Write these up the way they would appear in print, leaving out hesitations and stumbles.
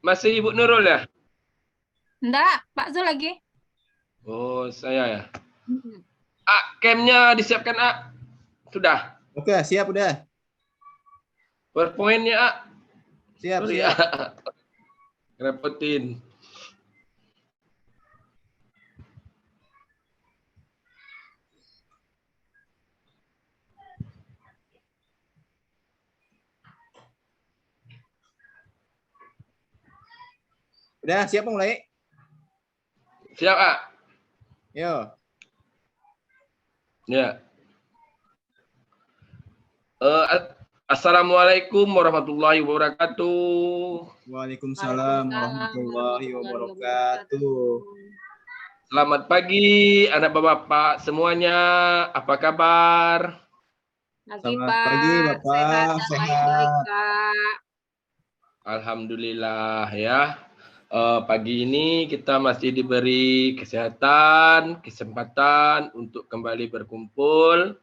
Masih Ibu Nurul ya? Enggak, Pak Zul lagi. Oh, saya ya. Hmm. Camnya disiapkan, Sudah. Oke, siap udah. PowerPoint-nya, Siap, Sorry siap. Repotin. Udah siap mulai? Siap, Yo. Ya. Assalamualaikum warahmatullahi wabarakatuh. Waalaikumsalam warahmatullahi wabarakatuh. Selamat pagi anak bapak semuanya. Apa kabar? Selamat pagi Bapak. Baik-baik, Pak. Alhamdulillah ya. Pagi ini kita masih diberi kesempatan untuk kembali berkumpul,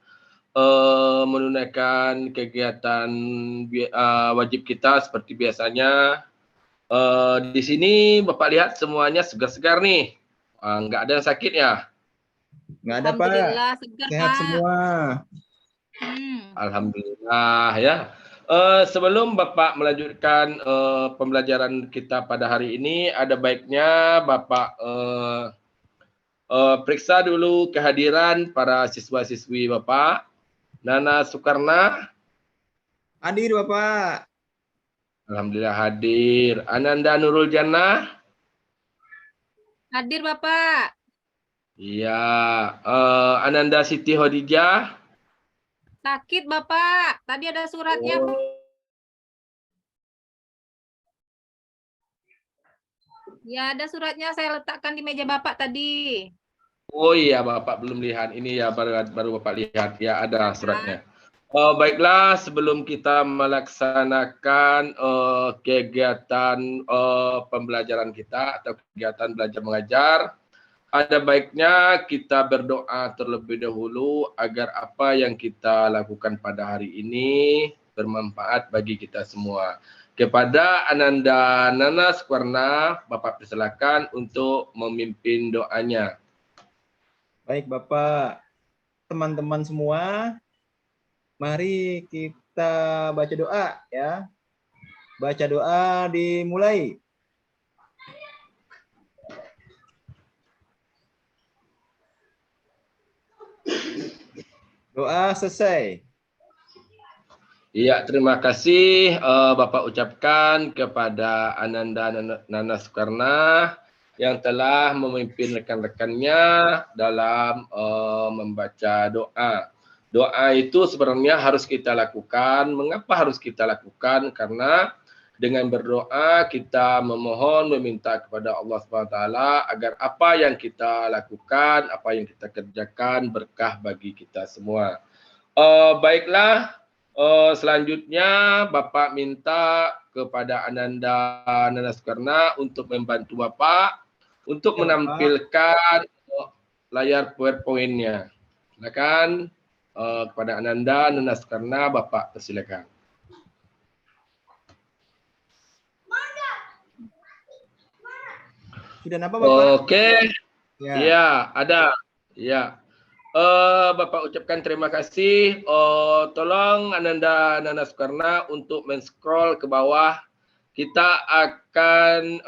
menunaikan kegiatan wajib kita seperti biasanya. Di sini Bapak lihat semuanya segar-segar nih. Nggak ada yang sakit ya? Nggak ada Pak. Alhamdulillah, segar, Sehat Pak. semua. Alhamdulillah ya. Sebelum Bapak melanjutkan pembelajaran kita pada hari ini, ada baiknya Bapak periksa dulu kehadiran para siswa-siswi Bapak. Nana Sukarna. Hadir Bapak. Alhamdulillah hadir. Ananda Nurul Jannah. Hadir, Bapak. Iya. Ananda Siti Hodijah. Sakit, Bapak. Tadi ada suratnya. Ya, ada suratnya saya letakkan di meja Bapak tadi. Oh iya, Bapak belum lihat. Ini ya baru Bapak lihat. Ya, ada suratnya. Baiklah, sebelum kita melaksanakan kegiatan pembelajaran kita atau kegiatan belajar mengajar, ada baiknya kita berdoa terlebih dahulu agar apa yang kita lakukan pada hari ini bermanfaat bagi kita semua. Kepada Ananda Nana Sukarna, Bapak persilakan untuk memimpin doanya. Baik Bapak. Teman-teman semua, mari kita baca doa ya. Baca doa dimulai. Doa selesai. Iya, terima kasih Bapak ucapkan kepada Ananda Nana Sukarna yang telah memimpin rekan-rekannya dalam membaca doa. Doa itu sebenarnya harus kita lakukan. Mengapa harus kita lakukan? Karena dengan berdoa kita memohon, meminta kepada Allah SWT agar apa yang kita lakukan, apa yang kita kerjakan berkah bagi kita semua. Baiklah. Selanjutnya Bapak minta kepada Ananda Nana Sukarna untuk membantu Bapak untuk menampilkan layar PowerPoint-nya. Silakan kepada Ananda Nana Sukarna, Bapak persilakan. Sudah nampak Bapak? Oke. Ya, ada. Ya. Bapak ucapkan terima kasih. Tolong Ananda Nana Sukarna untuk men-scroll ke bawah. Kita akan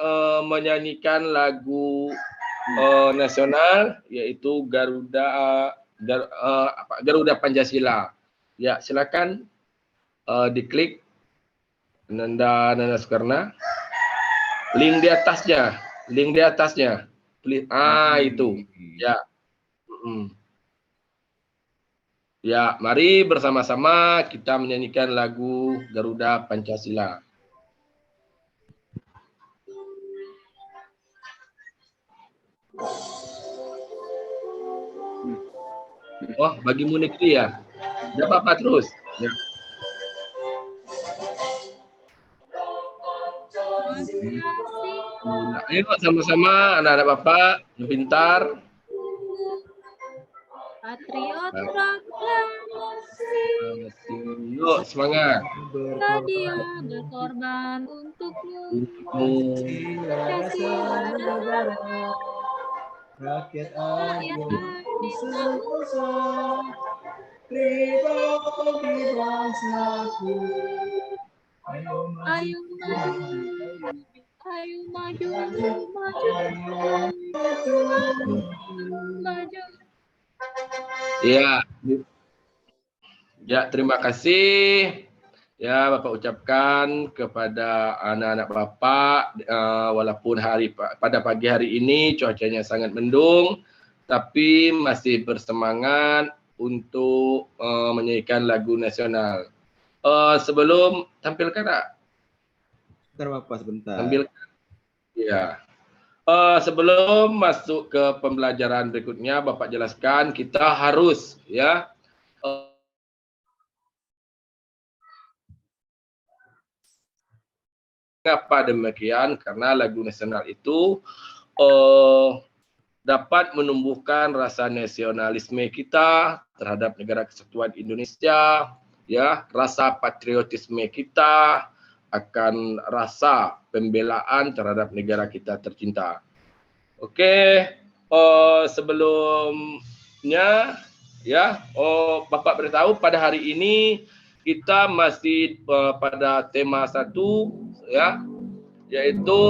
menyanyikan lagu nasional yaitu Garuda Pancasila. Ya, silakan diklik Ananda Nana Sukarna. Link di atasnya. Itu. Ya. Ya, mari bersama-sama kita menyanyikan lagu Garuda Pancasila. Oh, bagimu negeri ya? Tidak apa-apa terus. Ya. Ayo sama-sama anak-anak Bapak yang pintar. Patriot proklamator Yuk, semangat. Dia berkorban untukmu. Tiada negara, rakyat adil bangsa, pribadi bangsaku. Ayo Ayo maju, ayo maju, maju, maju. Ya, ya, terima kasih. Ya, Bapak ucapkan kepada anak-anak Bapak, walaupun pada pagi hari ini cuacanya sangat mendung, tapi masih bersemangat untuk menyanyikan lagu nasional. Sebelum tampilkan, Sebentar Bapak, sebentar. tampilkan. Ya. Sebelum masuk ke pembelajaran berikutnya, Bapak jelaskan kita harus ya. Mengapa demikian? Karena lagu nasional itu dapat menumbuhkan rasa nasionalisme kita terhadap negara kesatuan Indonesia, ya, rasa patriotisme kita, akan rasa pembelaan terhadap negara kita tercinta. Oke, sebelumnya ya, Bapak beritahu pada hari ini kita masih pada tema 1 ya, yaitu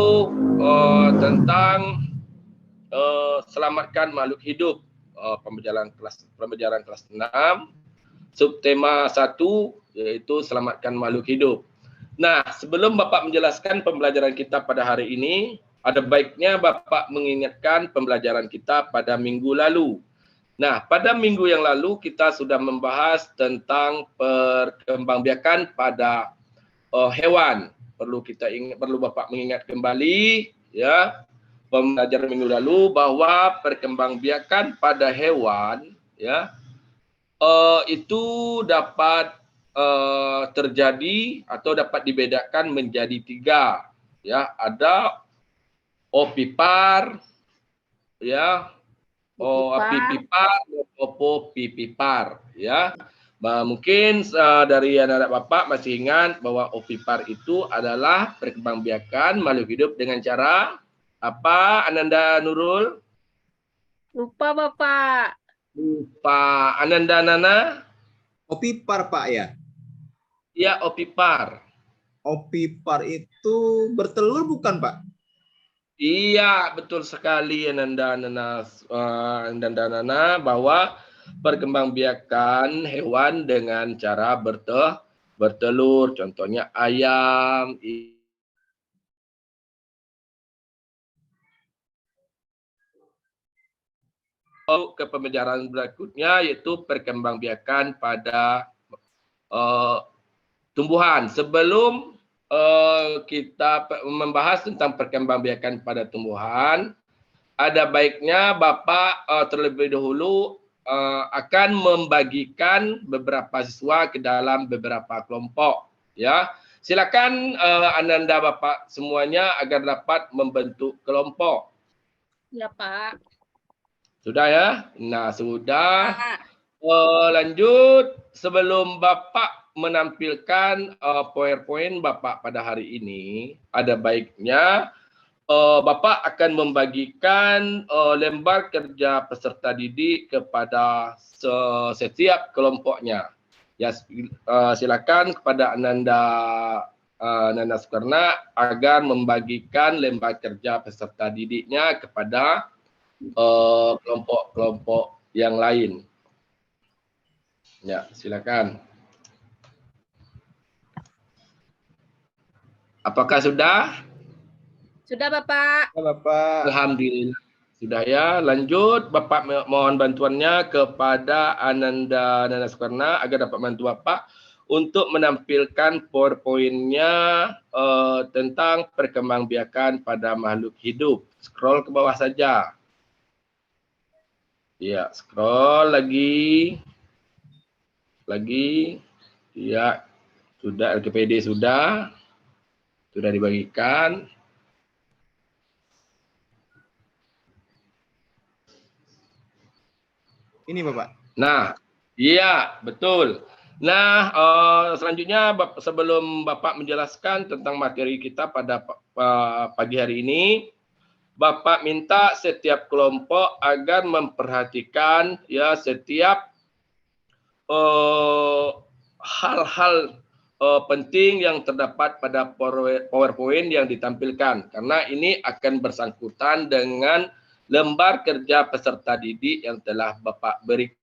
tentang selamatkan makhluk hidup, pembelajaran kelas 6, subtema 1 yaitu selamatkan makhluk hidup. Nah, sebelum Bapak menjelaskan pembelajaran kita pada hari ini, ada baiknya Bapak mengingatkan pembelajaran kita pada minggu lalu. Nah, pada minggu yang lalu kita sudah membahas tentang perkembangbiakan pada hewan. Perlu Bapak mengingat kembali ya, pembelajaran minggu lalu bahwa perkembangbiakan pada hewan ya itu dapat terjadi atau dapat dibedakan menjadi 3 ya. Ada opipar ya, apipipar, opopipipar ya. Mungkin dari anak-anak Bapak masih ingat bahwa opipar itu adalah perkembangbiakan makhluk hidup dengan cara apa, Ananda Nurul? Lupa Bapak. Lupa. Ananda Nana? Opipar Pak ya? Ya, opipar. Opipar itu bertelur bukan Pak? Iya, betul sekali Ananda Nana, bahwa perkembangbiakan hewan dengan cara bertelur, contohnya ayam. Ke pembelajaran berikutnya yaitu perkembangbiakan pada tumbuhan. Sebelum kita membahas tentang perkembangbiakan pada tumbuhan, ada baiknya Bapak terlebih dahulu akan membagikan beberapa siswa ke dalam beberapa kelompok. Ya, silakan Ananda Bapak semuanya agar dapat membentuk kelompok. Ya Pak. Sudah ya? Nah, sudah. Pak. Lanjut, sebelum Bapak menampilkan PowerPoint Bapak pada hari ini, ada baiknya Bapak akan membagikan lembar kerja peserta didik kepada setiap kelompoknya. Ya, silakan kepada Nanda Sukarna agar membagikan lembar kerja peserta didiknya kepada kelompok-kelompok yang lain. Ya, silakan. Apakah sudah? Sudah Bapak. Ya Bapak. Alhamdulillah. Sudah ya. Lanjut, Bapak mohon bantuannya kepada Ananda Nana Sukarna agar dapat bantu Bapak untuk menampilkan PowerPoint-nya tentang perkembangbiakan pada makhluk hidup. Scroll ke bawah saja. Ya, scroll lagi. Ya, sudah LKPD sudah dibagikan. Ini Bapak. Nah, Iya, betul. Nah, selanjutnya sebelum Bapak menjelaskan tentang materi kita pada pagi hari ini, Bapak minta setiap kelompok agar memperhatikan ya setiap hal-hal penting yang terdapat pada PowerPoint yang ditampilkan, karena ini akan bersangkutan dengan lembar kerja peserta didik yang telah Bapak berikan.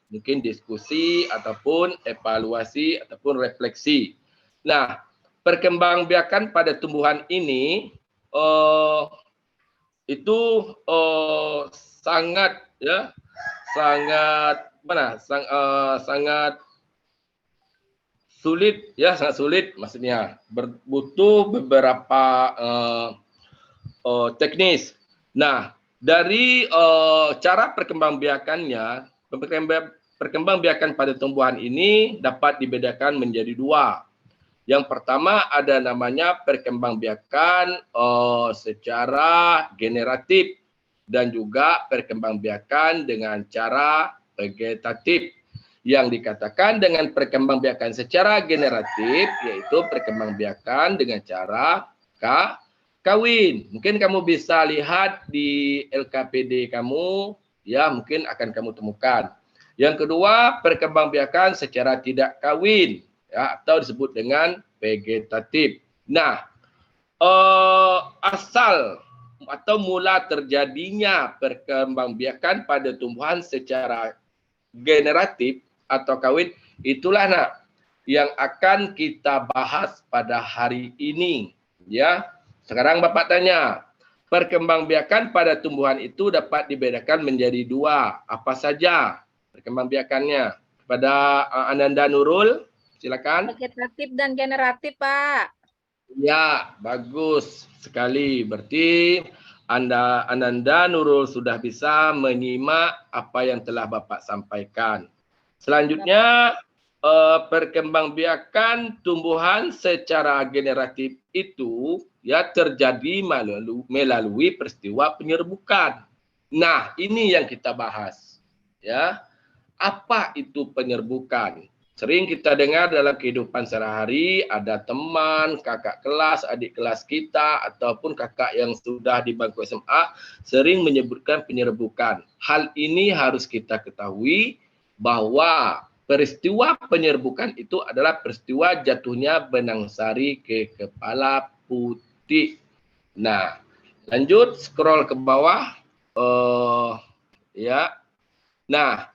Mungkin diskusi ataupun evaluasi ataupun refleksi. Nah, perkembangbiakan pada tumbuhan ini itu sangat sulit ya, sangat sulit maksudnya, butuh beberapa teknis. Nah, dari cara perkembangbiakannya, perkembangbiakan pada tumbuhan ini dapat dibedakan menjadi dua. Yang pertama ada namanya perkembangbiakan secara generatif dan juga perkembangbiakan dengan cara vegetatif. Yang dikatakan dengan perkembangbiakan secara generatif yaitu perkembangbiakan dengan cara kawin. Mungkin kamu bisa lihat di LKPD kamu, ya mungkin akan kamu temukan. Yang kedua, perkembangbiakan secara tidak kawin, ya, atau disebut dengan vegetatif. Nah, asal atau mula terjadinya perkembangbiakan pada tumbuhan secara generatif atau kawin, itulah yang akan kita bahas pada hari ini. Ya, sekarang Bapak tanya, perkembangbiakan pada tumbuhan itu dapat dibedakan menjadi dua. Apa saja perkembangbiakannya? Kepada Ananda Nurul, silakan. Vegetatif dan generatif, Pak. Ya, bagus sekali. Berarti Ananda Nurul sudah bisa menyimak apa yang telah Bapak sampaikan. Selanjutnya, perkembangbiakan tumbuhan secara generatif itu ya terjadi melalui peristiwa penyerbukan. Nah, ini yang kita bahas. Ya, apa itu penyerbukan? Sering kita dengar dalam kehidupan sehari-hari, ada teman, kakak kelas, adik kelas kita, ataupun kakak yang sudah di bangku SMA, sering menyebutkan penyerbukan. Hal ini harus kita ketahui bahwa peristiwa penyerbukan itu adalah peristiwa jatuhnya benang sari ke kepala putih. Nah, lanjut scroll ke bawah. Ya. Nah,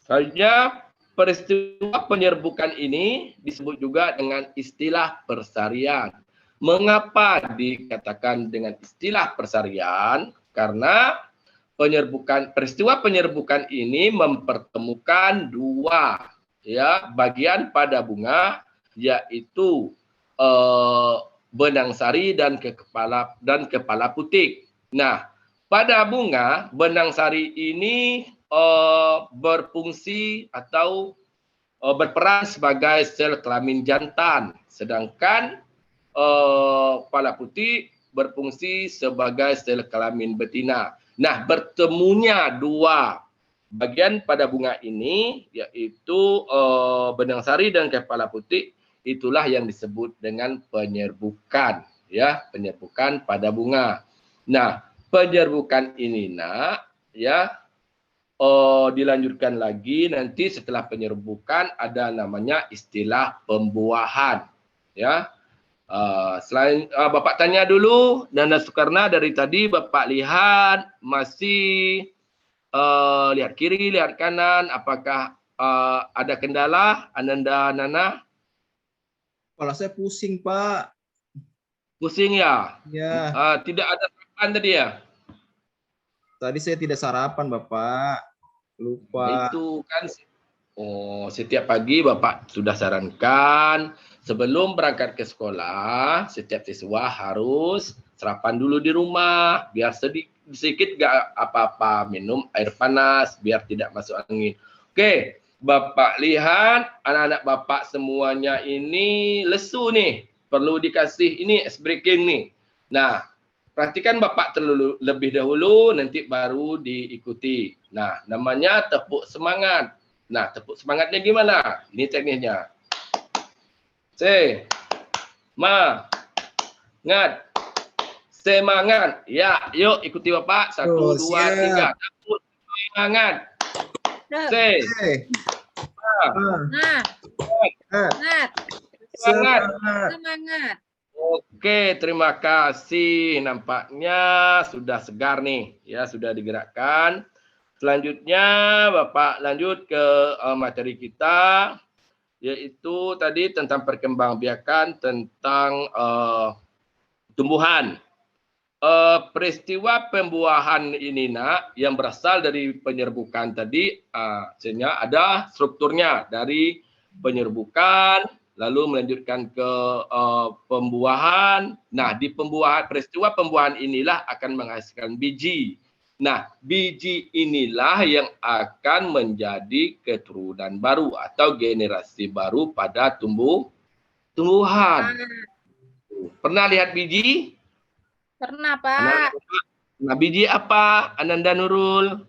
selanjutnya peristiwa penyerbukan ini disebut juga dengan istilah persarian. Mengapa dikatakan dengan istilah persarian? Karena peristiwa penyerbukan ini mempertemukan dua ya bagian pada bunga, yaitu benang sari dan kepala putih. Nah, pada bunga benang sari ini berfungsi atau berperan sebagai sel kelamin jantan, sedangkan kepala putih berfungsi sebagai sel kelamin betina. Nah, bertemunya dua bagian pada bunga ini, yaitu benang sari dan kepala putih, itulah yang disebut dengan penyerbukan, ya, penyerbukan pada bunga. Nah, penyerbukan ini dilanjutkan lagi nanti setelah penyerbukan ada namanya istilah pembuahan, ya. Selain Bapak tanya dulu, Nanda Sukarna, dari tadi Bapak lihat masih lihat kiri, lihat kanan, apakah ada kendala, Ananda Nana? Kepala saya pusing, Pak. Pusing ya? Ya. Tidak ada sarapan tadi ya? Tadi saya tidak sarapan, Bapak. Lupa. Itu kan setiap pagi Bapak sudah sarankan sebelum berangkat ke sekolah, setiap siswa harus sarapan dulu di rumah, biar sedikit gak apa-apa minum air panas, biar tidak masuk angin. Oke, Bapak lihat anak-anak Bapak semuanya ini lesu nih, perlu dikasih ini ice breaking nih. Nah, perhatikan Bapak lebih dahulu, nanti baru diikuti. Nah, namanya tepuk semangat. Nah, tepuk semangatnya gimana? Ini tekniknya. Semangat. Semangat. Ya, yuk ikuti Bapak. 1, 2, 3. Tepuk semangat. Semangat. Semangat. Oke, terima kasih. Nampaknya sudah segar nih, ya sudah digerakkan. Selanjutnya Bapak lanjut ke materi kita, yaitu tadi tentang perkembangbiakan tentang tumbuhan. Peristiwa pembuahan ini nak yang berasal dari penyerbukan tadi, sehingga ada strukturnya dari penyerbukan, lalu melanjutkan ke pembuahan. Nah, di peristiwa pembuahan inilah akan menghasilkan biji. Nah, biji inilah yang akan menjadi keturunan baru atau generasi baru pada tumbuhan. Pernah lihat biji? Pernah, Pak. Nah, biji apa, Ananda Nurul?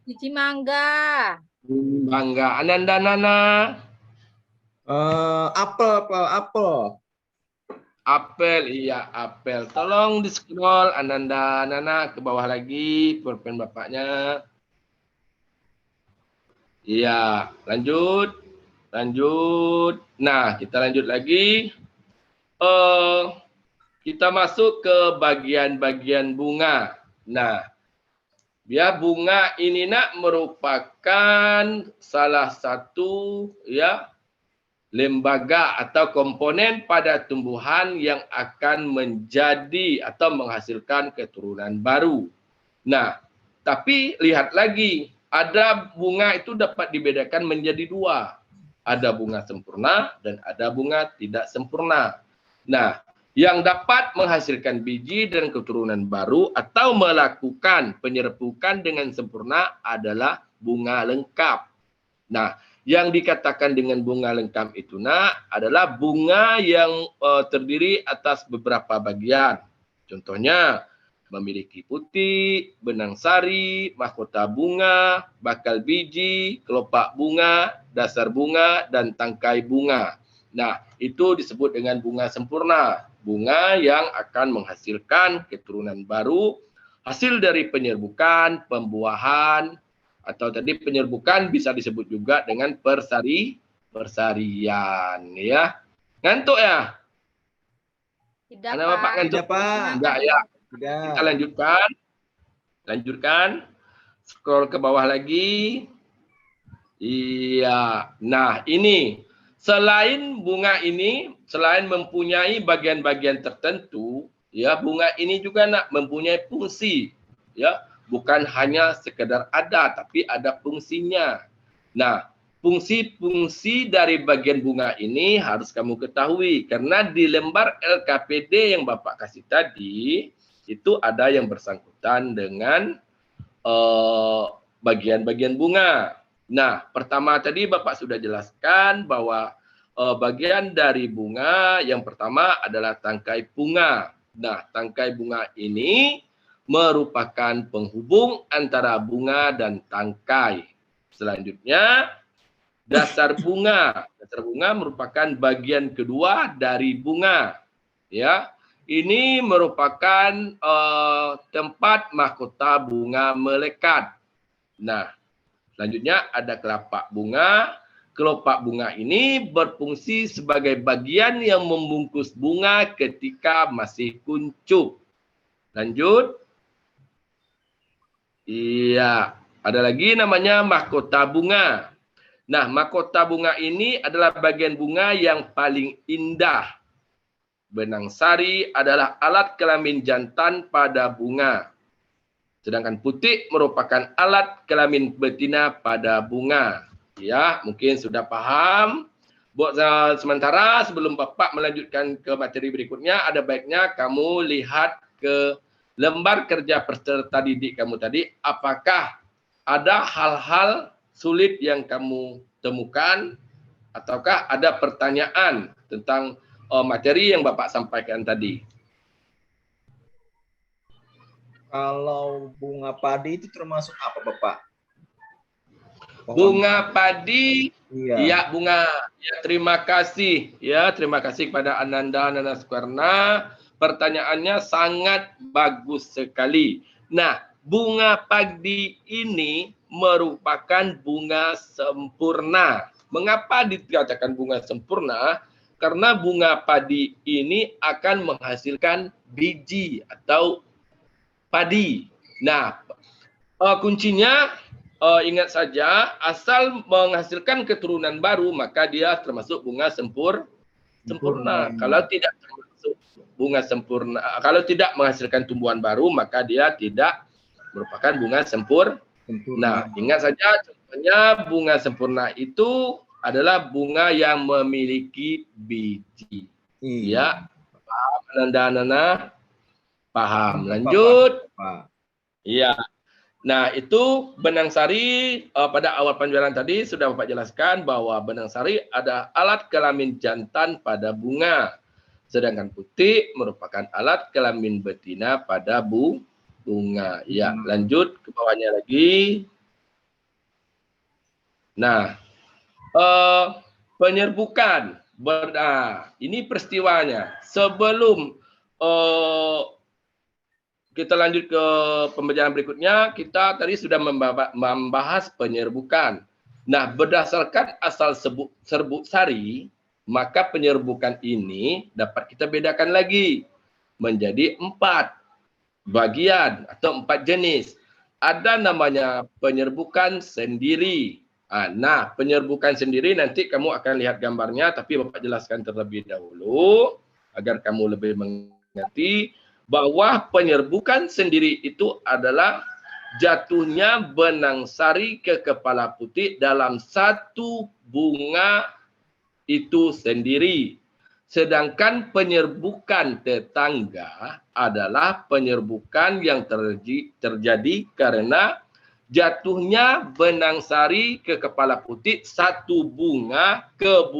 Biji mangga. Mangga. Ananda Nana? Apel. Apel, iya apel. Tolong di-scroll Ananda Nana ke bawah lagi, pulpen Bapaknya. Iya, lanjut. Nah, kita lanjut lagi. Kita masuk ke bagian-bagian bunga. Nah, ya bunga ini nak merupakan salah satu ya lembaga atau komponen pada tumbuhan yang akan menjadi atau menghasilkan keturunan baru. Nah, tapi lihat lagi, ada bunga itu dapat dibedakan menjadi dua. Ada bunga sempurna dan ada bunga tidak sempurna. Nah, yang dapat menghasilkan biji dan keturunan baru atau melakukan penyerbukan dengan sempurna adalah bunga lengkap. Nah, yang dikatakan dengan bunga lengkap itu nak adalah bunga yang terdiri atas beberapa bagian. Contohnya memiliki putih, benang sari, mahkota bunga, bakal biji, kelopak bunga, dasar bunga, dan tangkai bunga. Nah, itu disebut dengan bunga sempurna. Bunga yang akan menghasilkan keturunan baru, hasil dari penyerbukan, pembuahan, atau tadi penyerbukan bisa disebut juga dengan persarian. Ya. Ngantuk ya? Tidak, Anak Pak. Bapak ngantuk? Tidak, Pak. Enggak ya. Kita lanjutkan. Scroll ke bawah lagi. Iya. Nah, ini selain bunga ini, selain mempunyai bagian-bagian tertentu, ya bunga ini juga nak mempunyai fungsi, ya, bukan hanya sekedar ada, tapi ada fungsinya. Nah, fungsi-fungsi dari bagian bunga ini harus kamu ketahui, karena di lembar LKPD yang Bapak kasih tadi, itu ada yang bersangkutan dengan bagian-bagian bunga. Nah, pertama tadi Bapak sudah jelaskan bahwa bagian dari bunga yang pertama adalah tangkai bunga. Nah, tangkai bunga ini merupakan penghubung antara bunga dan tangkai. Selanjutnya, dasar bunga. Dasar bunga merupakan bagian kedua dari bunga. Ya, ini merupakan tempat mahkota bunga melekat. Nah, selanjutnya ada kelopak bunga. Kelopak bunga ini berfungsi sebagai bagian yang membungkus bunga ketika masih kuncup. Lanjut. Iya, ada lagi namanya mahkota bunga. Nah, mahkota bunga ini adalah bagian bunga yang paling indah. Benang sari adalah alat kelamin jantan pada bunga. Sedangkan putih merupakan alat kelamin betina pada bunga. Ya, mungkin sudah paham. Buat sementara sebelum Bapak melanjutkan ke materi berikutnya, ada baiknya kamu lihat ke lembar kerja peserta didik kamu tadi. Apakah ada hal-hal sulit yang kamu temukan? Ataukah ada pertanyaan tentang materi yang Bapak sampaikan tadi? Kalau bunga padi itu termasuk apa, Bapak? Pohon. Bunga padi, Iya. ya bunga. Ya, terima kasih. Ya, terima kasih kepada Ananda Sukarna. Pertanyaannya sangat bagus sekali. Nah, bunga padi ini merupakan bunga sempurna. Mengapa dikatakan bunga sempurna? Karena bunga padi ini akan menghasilkan biji atau padi. Nah, kuncinya ingat saja, asal menghasilkan keturunan baru, maka dia termasuk bunga sempurna. Kalau tidak termasuk bunga sempurna, kalau tidak menghasilkan tumbuhan baru, maka dia tidak merupakan bunga sempurna. Nah, ingat saja, contohnya bunga sempurna itu adalah bunga yang memiliki biji. Ya, paham Nanda? Paham. Lanjut. Iya. Nah, itu benang sari pada awal penjualan tadi sudah Bapak jelaskan bahwa benang sari ada alat kelamin jantan pada bunga. Sedangkan putih merupakan alat kelamin betina pada bunga. Ya, lanjut ke bawahnya lagi. Nah, penyerbukan. Ini peristiwanya. Sebelum kita lanjut ke pembelajaran berikutnya, kita tadi sudah membahas penyerbukan. Nah, berdasarkan asal serbuk sari, maka penyerbukan ini dapat kita bedakan lagi menjadi 4 bagian atau 4 jenis. Ada namanya penyerbukan sendiri. Nah, penyerbukan sendiri nanti kamu akan lihat gambarnya, tapi Bapak jelaskan terlebih dahulu agar kamu lebih mengerti bahwa penyerbukan sendiri itu adalah jatuhnya benang sari ke kepala putih dalam satu bunga itu sendiri. Sedangkan penyerbukan tetangga adalah penyerbukan yang terjadi karena jatuhnya benang sari ke kepala putih satu bunga ke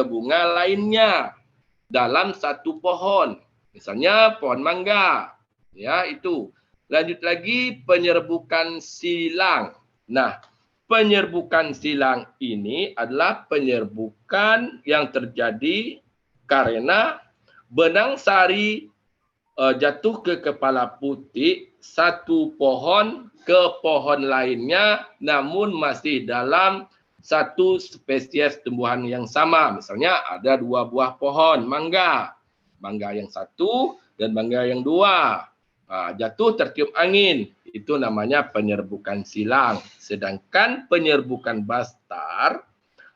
bunga lainnya dalam satu pohon. Misalnya pohon mangga, ya itu. Lanjut lagi penyerbukan silang. Nah, penyerbukan silang ini adalah penyerbukan yang terjadi karena benang sari jatuh ke kepala putih satu pohon ke pohon lainnya, namun masih dalam satu spesies tumbuhan yang sama. Misalnya ada 2 buah pohon mangga. Mangga yang 1 dan mangga yang 2. Jatuh tertiup angin. Itu namanya penyerbukan silang. Sedangkan penyerbukan bastar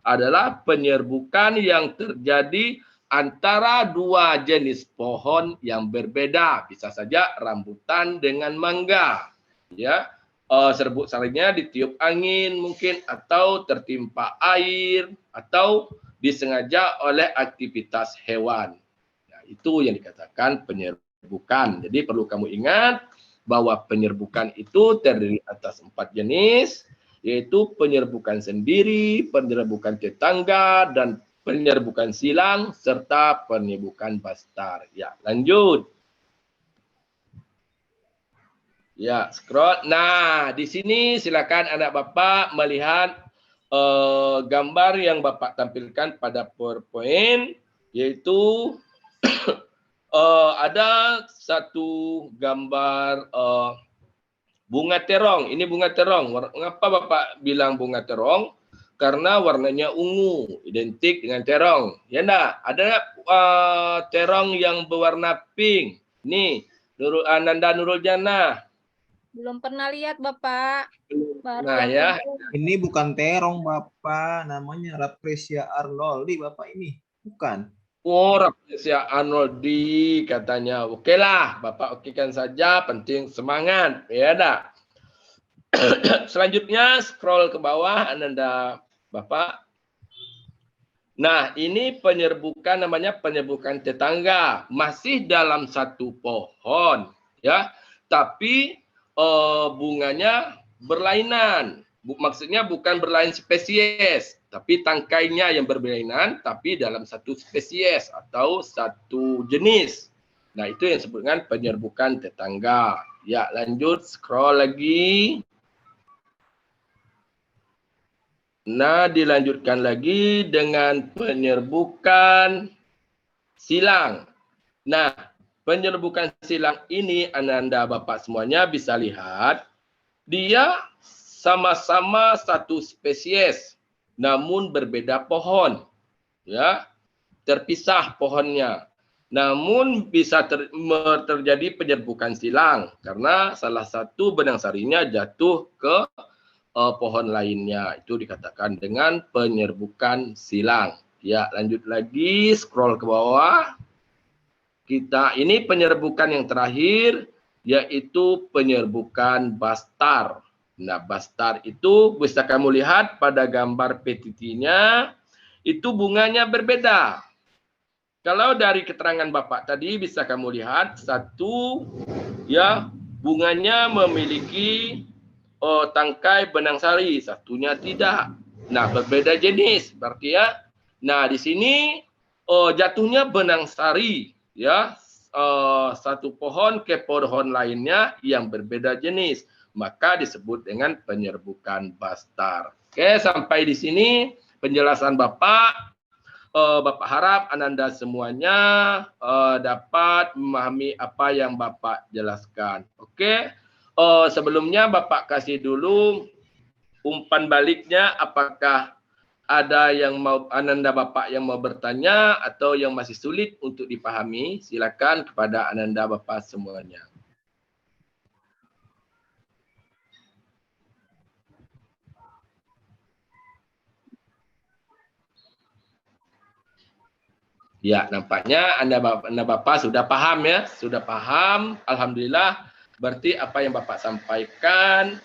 adalah penyerbukan yang terjadi antara 2 jenis pohon yang berbeda. Bisa saja rambutan dengan mangga. Ya, serbuk sarinya ditiup angin mungkin, atau tertimpa air, atau disengaja oleh aktivitas hewan. Itu yang dikatakan penyerbukan. Jadi perlu kamu ingat bahwa penyerbukan itu terdiri atas 4 jenis, yaitu penyerbukan sendiri, penyerbukan tetangga, dan penyerbukan silang, serta penyerbukan bastar. Ya, lanjut. Ya, scroll. Nah, di sini silakan anak Bapak melihat gambar yang Bapak tampilkan pada PowerPoint, yaitu ada satu gambar bunga terong. Ini bunga terong. Mengapa Bapak bilang bunga terong? Karena warnanya ungu, identik dengan terong. Ya enggak? Ada terong yang berwarna pink. Nih, Ananda Nurul Jannah. Belum pernah lihat, Bapak. Baru Nah, ya. Ini bukan terong, Bapak. Namanya Rafflesia arnoldi, Bapak ini. Bukan. Oh, Rafflesia arnoldi katanya. Okelah, Bapak okekan saja, penting semangat. Ya enggak? Selanjutnya scroll ke bawah Ananda Bapak. Nah, ini penyerbukan namanya penyerbukan tetangga, masih dalam satu pohon, ya. Tapi bunganya berlainan. Maksudnya bukan berlain spesies, tapi tangkainya yang berbelainan, tapi dalam satu spesies atau satu jenis. Nah, itu yang disebut dengan penyerbukan tetangga. Ya, lanjut scroll lagi. Nah, dilanjutkan lagi dengan penyerbukan silang. Nah, penyerbukan silang ini Anda Bapak semuanya bisa lihat, dia sama-sama satu spesies, namun berbeda pohon. Ya, terpisah pohonnya. Namun bisa terjadi penyerbukan silang karena salah satu benang sarinya jatuh ke pohon lainnya. Itu dikatakan dengan penyerbukan silang. Ya, lanjut lagi, scroll ke bawah. Ini penyerbukan yang terakhir, yaitu penyerbukan bastar. Nah, bastar itu bisa kamu lihat pada gambar petitinya, itu bunganya berbeda. Kalau dari keterangan Bapak tadi bisa kamu lihat satu, ya, bunganya memiliki tangkai benang sari, satunya tidak. Nah, berbeda jenis berarti ya. Nah, di sini jatuhnya benang sari, ya, satu pohon ke pohon lainnya yang berbeda jenis, maka disebut dengan penyerbukan bastar. Oke, sampai di sini penjelasan Bapak. Bapak harap Ananda semuanya dapat memahami apa yang Bapak jelaskan. Oke. Sebelumnya Bapak kasih dulu umpan baliknya, apakah ada yang mau Ananda Bapak yang mau bertanya atau yang masih sulit untuk dipahami, silakan kepada Ananda Bapak semuanya. Ya, nampaknya Anda Bapak sudah paham ya, sudah paham. Alhamdulillah, berarti apa yang Bapak sampaikan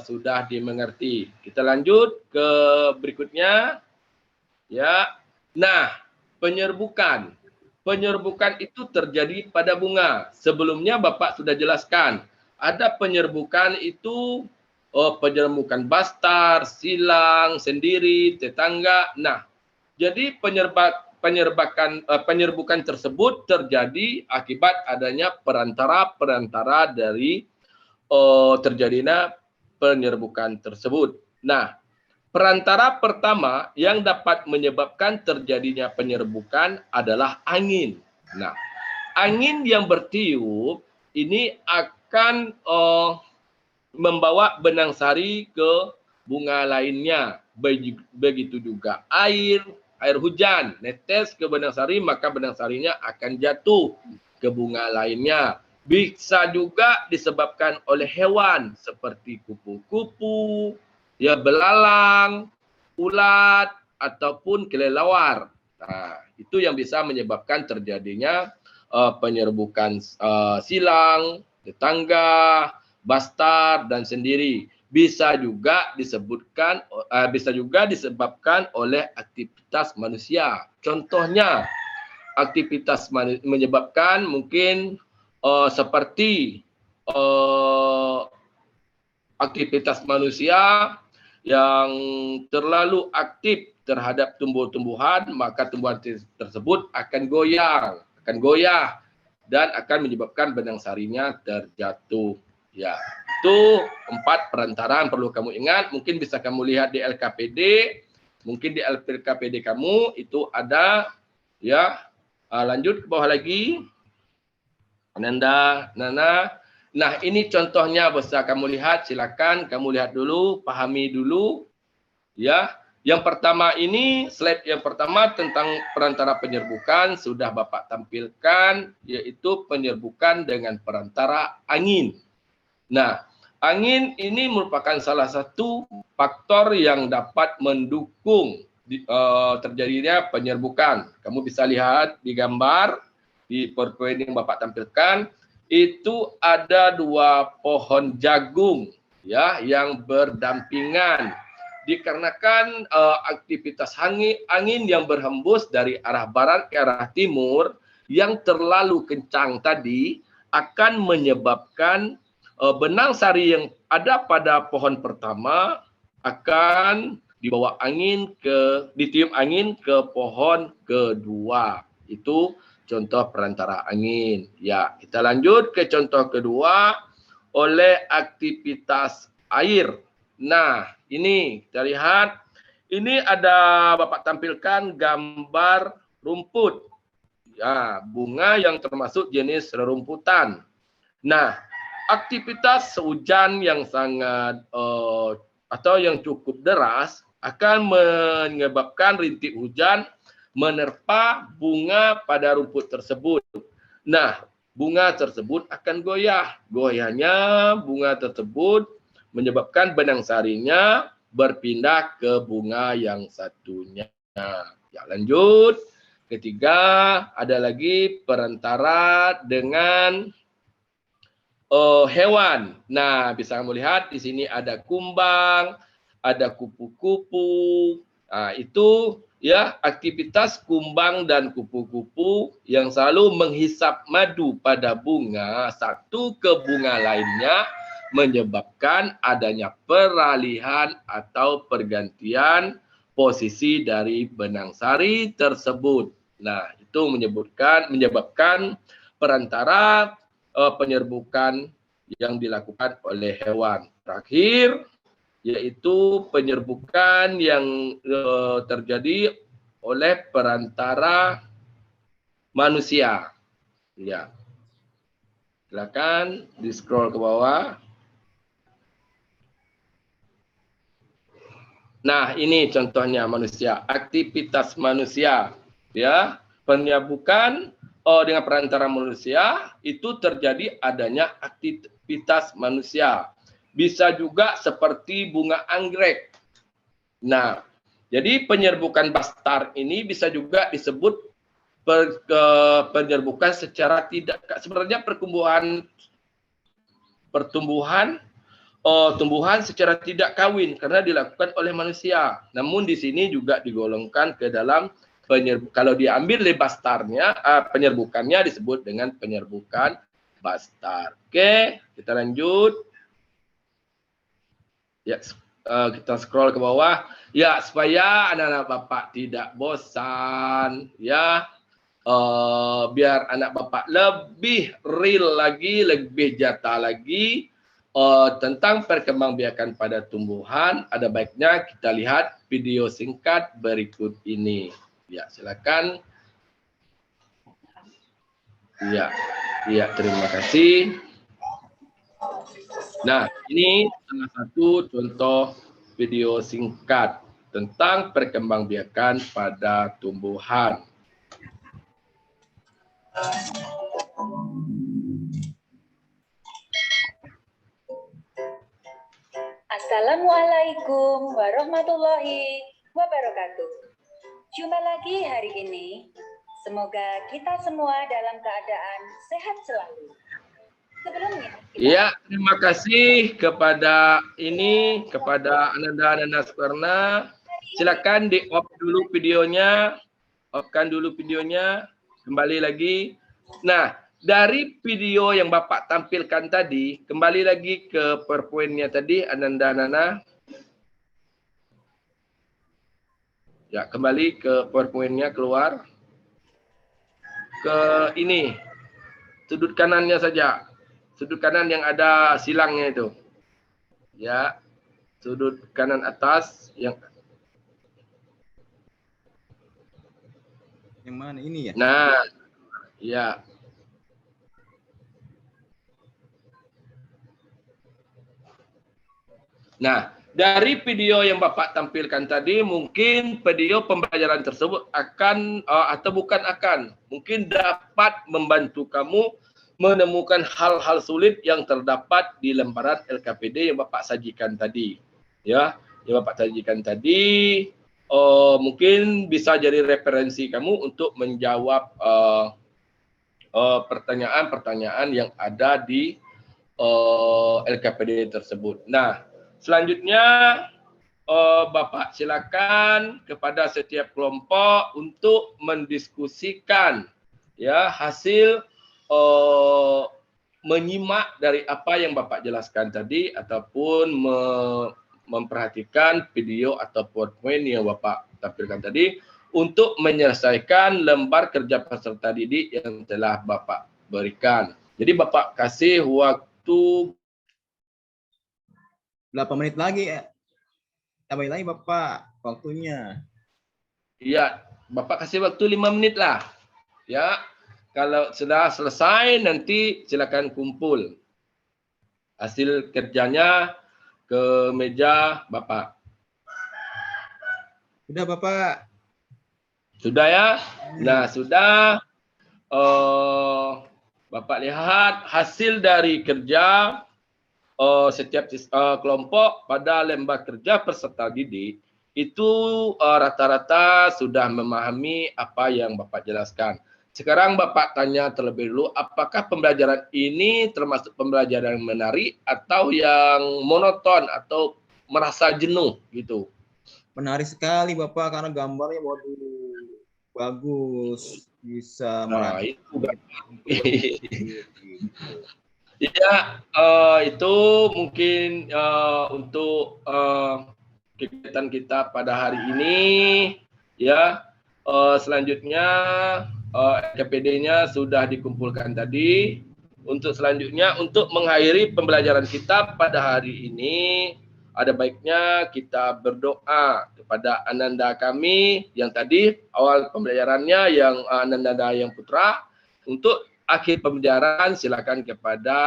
sudah dimengerti. Kita lanjut ke berikutnya. Ya. Nah, penyerbukan. Penyerbukan itu terjadi pada bunga. Sebelumnya Bapak sudah jelaskan, ada penyerbukan itu penyerbukan bastar, silang, sendiri, tetangga. Nah, jadi penyerbukan tersebut terjadi akibat adanya perantara dari terjadinya penyerbukan tersebut. Nah, perantara pertama yang dapat menyebabkan terjadinya penyerbukan adalah angin. Nah, angin yang bertiup ini akan membawa benang sari ke bunga lainnya. Begitu juga air hujan netes ke benang sari, maka benang sarinya akan jatuh ke bunga lainnya. Bisa juga disebabkan oleh hewan seperti kupu-kupu, ya, belalang, ulat, ataupun kelelawar. Nah, itu yang bisa menyebabkan terjadinya penyerbukan silang, tetangga, bastar, dan sendiri. Bisa juga disebabkan oleh aktivitas manusia. Contohnya, aktivitas menyebabkan mungkin seperti aktivitas manusia yang terlalu aktif terhadap tumbuh-tumbuhan, maka tumbuhan tersebut akan goyah dan akan menyebabkan benang sarinya terjatuh. Ya, itu 4 perantaraan perlu kamu ingat. Mungkin bisa kamu lihat di LKPD, mungkin di LKPD kamu itu ada, ya. Lanjut ke bawah lagi. Nana. Nah, ini contohnya bisa kamu lihat, silakan kamu lihat dulu, pahami dulu, ya. Yang pertama ini, slide yang pertama tentang perantara penyerbukan sudah Bapak tampilkan, yaitu penyerbukan dengan perantara angin. Nah, angin ini merupakan salah satu faktor yang dapat mendukung terjadinya penyerbukan. Kamu bisa lihat di gambar, di PowerPoint yang Bapak tampilkan, itu ada 2 pohon jagung, ya, yang berdampingan. Dikarenakan aktivitas angin yang berhembus dari arah barat ke arah timur yang terlalu kencang tadi akan menyebabkan benang sari yang ada pada pohon pertama akan ditiup angin ke pohon kedua. Itu contoh perantara angin. Ya, kita lanjut ke contoh kedua, oleh aktivitas air. Nah, ini kita lihat, ini ada Bapak tampilkan gambar rumput. Ya, bunga yang termasuk jenis rerumputan. Nah, aktivitas hujan yang sangat atau yang cukup deras akan menyebabkan rintik hujan menerpa bunga pada rumput tersebut. Nah, bunga tersebut akan goyah. Goyahnya bunga tersebut menyebabkan benang sarinya berpindah ke bunga yang satunya. Ya, lanjut. Ketiga, ada lagi perantara dengan hewan. Nah, bisa kamu lihat di sini ada kumbang, ada kupu-kupu. Nah, itu ya aktivitas kumbang dan kupu-kupu yang selalu menghisap madu pada bunga satu ke bunga lainnya, menyebabkan adanya peralihan atau pergantian posisi dari benang sari tersebut. Nah, itu menyebabkan perantara penyerbukan yang dilakukan oleh hewan. Terakhir, yaitu penyerbukan yang terjadi oleh perantara manusia. Ya, silakan di scroll ke bawah. Nah, ini contohnya manusia, aktivitas manusia, ya, penyerbukan dengan perantara manusia itu terjadi adanya aktivitas manusia. Bisa juga seperti bunga anggrek. Nah, jadi penyerbukan bastar ini bisa juga disebut penyerbukan secara tidak, sebenarnya tumbuhan secara tidak kawin karena dilakukan oleh manusia. Namun di sini juga digolongkan ke dalam kalau diambil dari bastarnya, penyerbukannya disebut dengan penyerbukan bastar. Oke, kita lanjut. Ya, kita scroll ke bawah. Ya, supaya anak-anak Bapak tidak bosan, ya, biar anak Bapak lebih real lagi, lebih nyata lagi tentang perkembangbiakan pada tumbuhan, ada baiknya kita lihat video singkat berikut ini. Ya, silakan. Ya, terima kasih. Nah, ini salah satu contoh video singkat tentang perkembangbiakan pada tumbuhan. Assalamualaikum warahmatullahi wabarakatuh. Jumpa lagi hari ini. Semoga kita semua dalam keadaan sehat selalu. Sebelumnya, ya, terima kasih kepada Ananda Sukarna. Silakan di off dulu videonya. Off-kan dulu videonya. Kembali lagi. Nah, dari video yang Bapak tampilkan tadi, kembali lagi ke PowerPoint-nya tadi, Ananda. Ya, kembali ke PowerPoint-nya, keluar. Ke ini, sudut kanannya saja. Sudut kanan yang ada silangnya itu. Ya, sudut kanan atas yang mana ini ya? Nah, ya. Nah, dari video yang Bapak tampilkan tadi, mungkin video pembelajaran tersebut mungkin dapat membantu kamu menemukan hal-hal sulit yang terdapat di lembaran LKPD yang Bapak sajikan tadi. Ya, yang Bapak sajikan tadi mungkin bisa jadi referensi kamu untuk menjawab pertanyaan-pertanyaan yang ada di LKPD tersebut. Nah, selanjutnya Bapak silakan kepada setiap kelompok untuk mendiskusikan ya hasil menyimak dari apa yang Bapak jelaskan tadi ataupun memperhatikan video atau PowerPoint yang Bapak tampilkan tadi untuk menyelesaikan lembar kerja peserta didik yang telah Bapak berikan. Jadi Bapak kasih waktu 8 menit lagi ya. Tambahin lagi Bapak waktunya. ya, Bapak kasih waktu 5 menit lah. Ya. Kalau sudah selesai nanti silakan kumpul hasil kerjanya ke meja Bapak. Sudah Bapak. Sudah ya? Nah, sudah. Bapak lihat hasil dari kerja setiap kelompok pada lembar kerja peserta didik itu rata-rata sudah memahami apa yang Bapak jelaskan. Sekarang Bapak tanya terlebih dulu, apakah pembelajaran ini termasuk pembelajaran yang menarik atau yang monoton atau merasa jenuh gitu? Menarik sekali Bapak karena gambarnya waduh bagus, bisa Nah, menarik. itu ya, itu mungkin untuk kegiatan kita pada hari ini. Ya, selanjutnya KPD-nya sudah dikumpulkan tadi. Untuk selanjutnya, untuk mengakhiri pembelajaran kita pada hari ini, ada baiknya kita berdoa kepada Ananda kami yang tadi awal pembelajarannya yang Ananda yang putra. Untuk akhir pembelajaran silakan kepada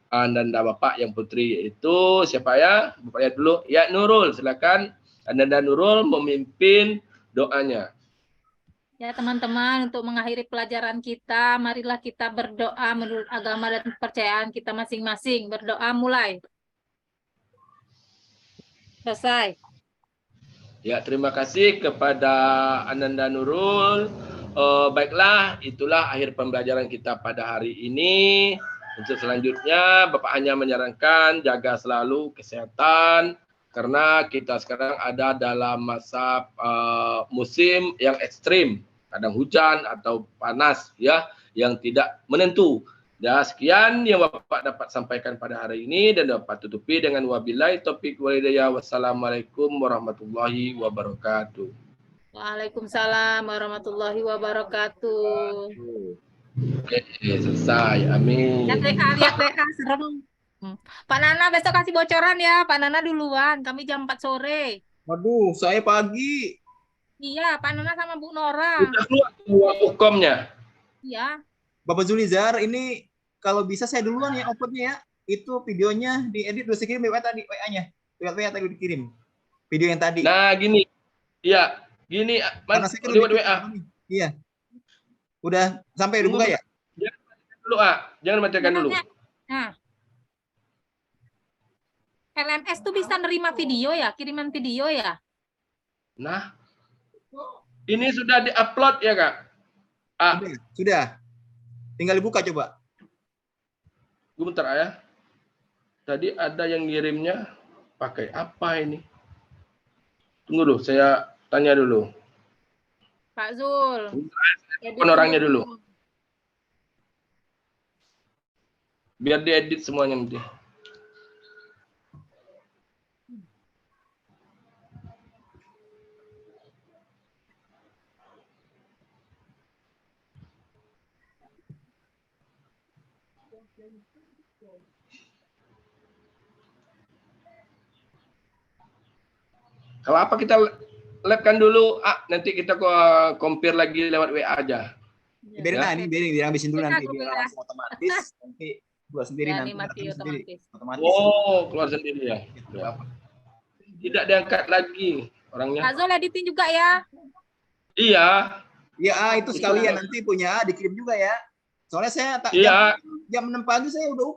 Ananda Bapak yang putri, yaitu siapa ya? Bapak lihat dulu. Ya, Nurul, silakan Ananda Nurul memimpin doanya. Ya teman-teman, untuk mengakhiri pelajaran kita, marilah kita berdoa menurut agama dan kepercayaan kita masing-masing. Berdoa mulai. Selesai. Ya, terima kasih kepada Ananda Nurul. Baiklah, itulah akhir pembelajaran kita pada hari ini. Untuk selanjutnya, Bapak hanya menyarankan jaga selalu kesehatan, karena kita sekarang ada dalam masa musim yang ekstrim, kadang hujan atau panas ya, yang tidak menentu. Ya, sekian yang Bapak dapat sampaikan pada hari ini dan dapat tutupi dengan wabillahi taufiq wal hidayah. Wassalamualaikum warahmatullahi wabarakatuh. Waalaikumsalam warahmatullahi wabarakatuh. Oke, selesai. Amin. Lihat WA, serem. Pak Nana besok kasih bocoran ya. Pak Nana duluan, kami jam 4 sore. Waduh, saya pagi. Iya, Pak Nana sama Bu Nora. Sudah keluar hukumnya. Iya. Bapak Zulizar, ini kalau bisa saya duluan ya uploadnya ya. Itu videonya diedit udah saya kirim WA tadi, WA-nya. WA tadi udah dikirim. Video yang tadi. Nah, gini. Iya, gini. Karena saya kan Lewat udah WA. Iya. Udah sampai udah buka ya? Dulu, jangan bacakan dulu. Nah. LMS tuh bisa nerima video ya, kiriman video ya. Nah, ini sudah diupload ya Kak? Sudah. Tinggal dibuka coba. Bentar ya. Tadi ada yang ngirimnya pakai apa ini? Tunggu dulu, saya tanya dulu. Pak Zul. Telepon orangnya dulu. Biar diedit semuanya nanti. Kalau apa kita labkan dulu, nanti kita compare lagi lewat WA aja. Biarin biar habisin dulu nanti biar langsung otomatis nanti keluar sendiri ya, nanti. mati otomatis. Oh, keluar sendiri ya. Tidak diangkat lagi orangnya. Pak Zul editing juga ya. Iya. Iya, itu sekalian nanti punya dikirim juga ya. Soalnya saya tak jam 6 pagi saya udah